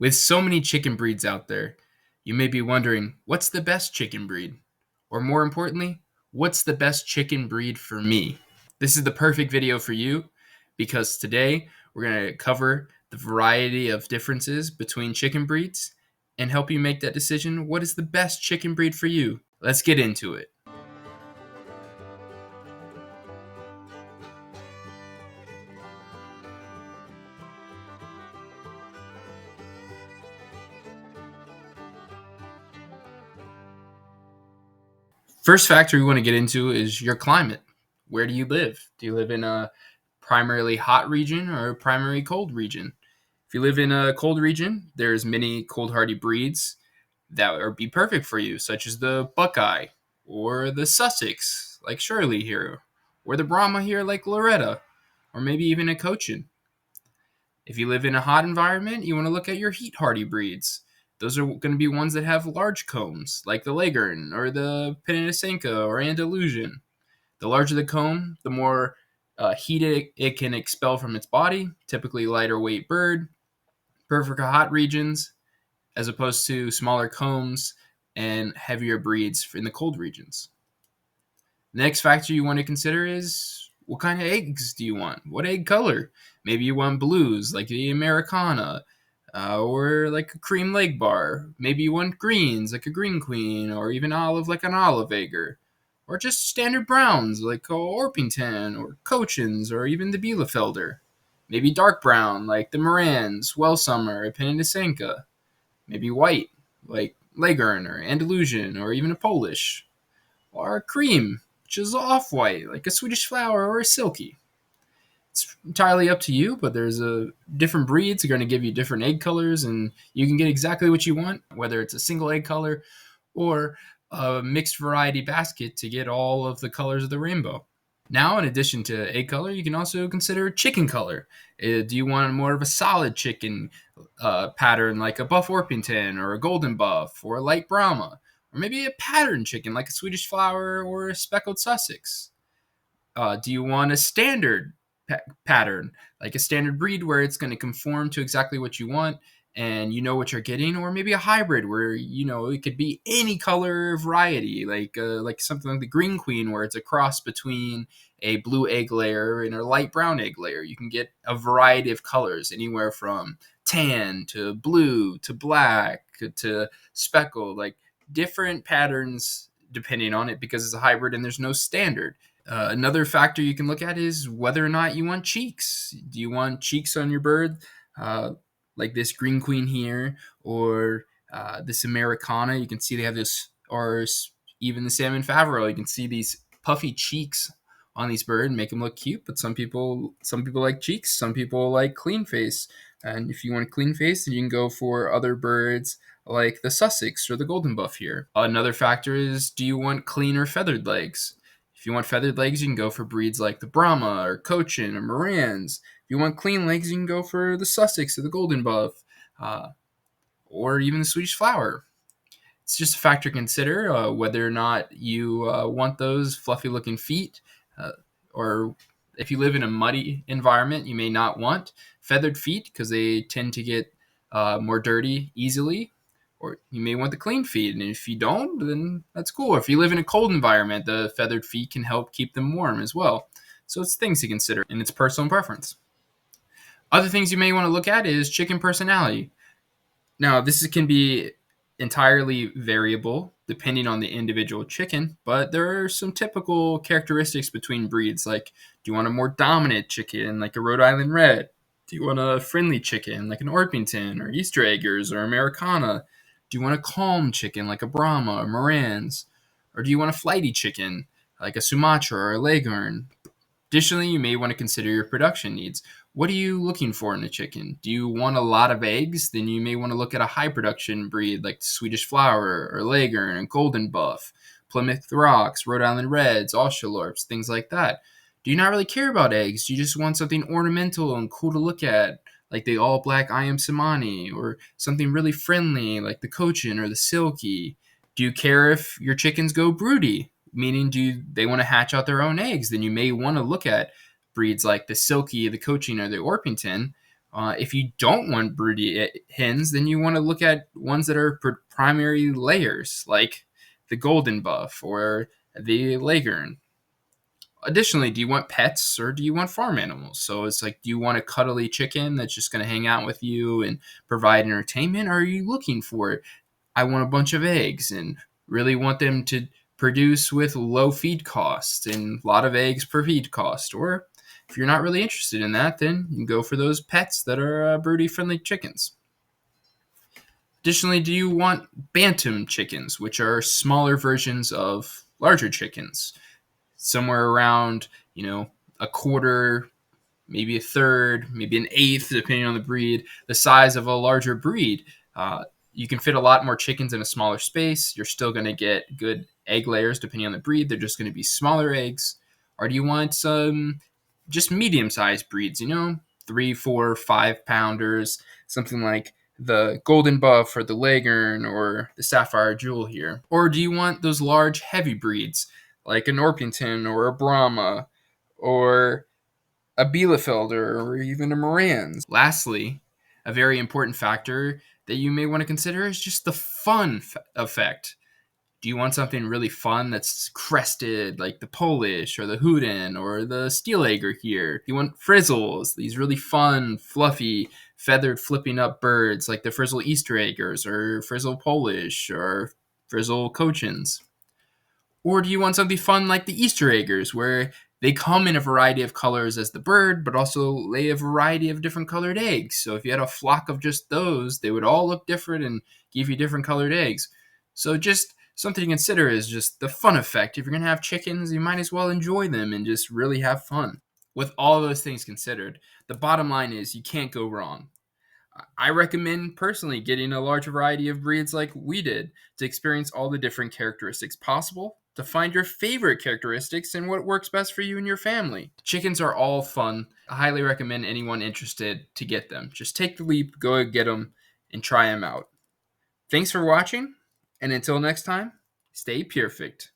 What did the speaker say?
With so many chicken breeds out there, you may be wondering, what's the best chicken breed? Or more importantly, what's the best chicken breed for me? This is the perfect video for you because today we're going to cover the variety of differences between chicken breeds and help you make that decision. What is the best chicken breed for you? Let's get into it. First factor we want to get into is your climate. Where do you live? Do you live in a primarily hot region or a primary cold region? If you live in a cold region, there's many cold hardy breeds that would be perfect for you, such as the Buckeye or the Sussex, like Shirley here, or the Brahma here, like Loretta, or maybe even a Cochin. If you live in a hot environment, you want to look at your heat hardy breeds. Those are going to be ones that have large combs, like the Leghorn or the Pennsylvania or Andalusian. The larger the comb, the more heat it can expel from its body, typically lighter weight bird, perfect for hot regions, as opposed to smaller combs and heavier breeds in the cold regions. The next factor you want to consider is what kind of eggs do you want? What egg color? Maybe you want blues like the Americana, or like a cream leg bar. Maybe you want greens like a green queen, or even olive like an olive egger. Or just standard browns like a Orpington or Cochins or even the Bielefelder. Maybe dark brown like the Morans, Welsummer, or Pennsylvania. Maybe white like Leghorn or Andalusian or even a Polish. Or cream, which is off-white like a Swedish flower or a silky. It's entirely up to you, but there's a different breeds are going to give you different egg colors, and you can get exactly what you want, whether it's a single egg color or a mixed variety basket to get all of the colors of the rainbow. Now, in addition to egg color, you can also consider chicken color. Do you want more of a solid chicken pattern like a buff Orpington or a golden buff or a light Brahma? Or maybe a pattern chicken like a Swedish flower or a speckled Sussex? Do you want a standard pattern, like a standard breed where it's going to conform to exactly what you want and you know what you're getting, or maybe a hybrid where it could be any color variety, like something like the Green Queen, where it's a cross between a blue egg layer and a light brown egg layer. You can get a variety of colors, anywhere from tan to blue to black to speckled, like different patterns depending on it, because it's a hybrid and there's no standard. Another factor you can look at is whether or not you want cheeks. Do you want cheeks on your bird, like this Green Queen here, or this Americana? You can see they have this, or even the Salmon Favreau. You can see these puffy cheeks on these birds, make them look cute. But some people like cheeks. Some people like clean face. And if you want a clean face, then you can go for other birds like the Sussex or the Golden Buff here. Another factor is, do you want clean or feathered legs? If you want feathered legs, you can go for breeds like the Brahma or Cochin or Morans. If you want clean legs, you can go for the Sussex or the Golden Buff, or even the Swedish Flower. It's just a factor to consider, whether or not you want those fluffy looking feet, or if you live in a muddy environment, you may not want feathered feet because they tend to get more dirty easily. Or you may want the clean feet, and if you don't, then that's cool. If you live in a cold environment, the feathered feet can help keep them warm as well. So it's things to consider, and it's personal preference. Other things you may want to look at is chicken personality. Now, this can be entirely variable depending on the individual chicken, but there are some typical characteristics between breeds. Like, do you want a more dominant chicken, like a Rhode Island Red? Do you want a friendly chicken, like an Orpington or Easter Eggers or Americana? Do you want a calm chicken, like a Brahma or Morans? Or do you want a flighty chicken, like a Sumatra or a Leghorn? Additionally, you may want to consider your production needs. What are you looking for in a chicken? Do you want a lot of eggs? Then you may want to look at a high production breed like Swedish Flower or Leghorn and Golden Buff, Plymouth Rocks, Rhode Island Reds, Australorps, things like that. Do you not really care about eggs? Do you just want something ornamental and cool to look at, like the all black I Am Samani, or something really friendly like the Cochin or the Silky? Do you care if your chickens go broody? Meaning, do they want to hatch out their own eggs? Then you may want to look at breeds like the Silky, the Cochin, or the Orpington. If you don't want broody hens, then you want to look at ones that are primary layers, like the golden buff or the leghorn. Additionally, do you want pets or do you want farm animals? So it's like, do you want a cuddly chicken that's just going to hang out with you and provide entertainment? Or are you looking for, I want a bunch of eggs and really want them to produce with low feed costs and a lot of eggs per feed cost? Or if you're not really interested in that, then you can go for those pets that are broody friendly chickens. Additionally, do you want bantam chickens, which are smaller versions of larger chickens? Somewhere around, a quarter, maybe a third, maybe an eighth, depending on the breed, the size of a larger breed. You can fit a lot more chickens in a smaller space. You're still going to get good egg layers depending on the breed. They're just going to be smaller eggs. Or do you want some just medium sized breeds, 3, 4, 5 pounders, something like the golden buff or the leghorn or the sapphire jewel here? Or do you want those large heavy breeds like an Orpington or a Brahma or a Bielefelder or even a Moran's? Lastly, a very important factor that you may want to consider is just the fun effect. Do you want something really fun that's crested, like the Polish or the Houdan or the Steelegger here? Do you want frizzles, these really fun, fluffy, feathered flipping up birds like the Frizzle Easter Eggers or Frizzle Polish or Frizzle Cochins? Or do you want something fun like the Easter Eggers, where they come in a variety of colors as the bird, but also lay a variety of different colored eggs? So if you had a flock of just those, they would all look different and give you different colored eggs. So just something to consider is just the fun effect. If you're going to have chickens, you might as well enjoy them and just really have fun. With all those things considered, the bottom line is you can't go wrong. I recommend personally getting a large variety of breeds like we did to experience all the different characteristics possible, to find your favorite characteristics and what works best for you and your family. Chickens are all fun. I highly recommend anyone interested to get them. Just take the leap, go and get them, and try them out. Thanks for watching, and until next time, stay Pyrfect.